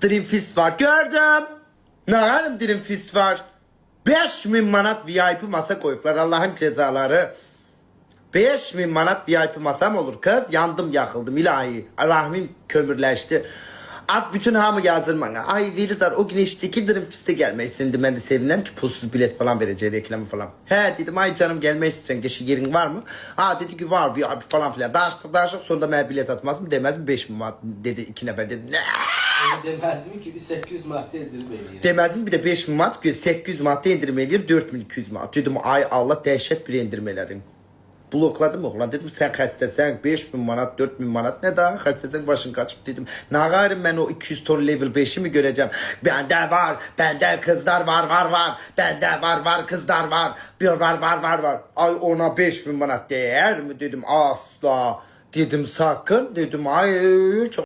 Dream Fist var. Gördüm. Ne varım Dream Fist var. 5000 manat VIP masa koyuflar. Allah'ın cezaları. 5000 manat VIP masam olur kız. Yandım yakıldım ilahi. Rahmim kömürleşti. At bütün hamı yazır bana. Ay Velizar o güneşteki Dream Fist'e gelmek istedim. Ben de sevindim ki pulsuz bilet falan vereceği reklamı falan. He dedim ay canım gelmek istedim. Geçi yerin var mı? Ha dedi ki var VIP falan filan. Daştık sonunda ben bilet atmaz mı demez mi? 5 manat dedi 2 nefer dedi. Demez mi ki bir 800 madde edilmeli. Demez mi bir de 5 manat 800 madde indirmeli 4200 manat. Dedim ay Allah dehşet bir indirmelerin. Blokladım oğlan dedim sen xəstəsən 5000 manat 4000 manat ne daha xəstəsən başın kaçıp dedim ne gayrım ben o 200 ton level 5'i mi göreceğim bende var bende kızlar var bende var kızlar var bir var ay ona 5000 manat değer mi dedim asla dedim sakın dedim ay çok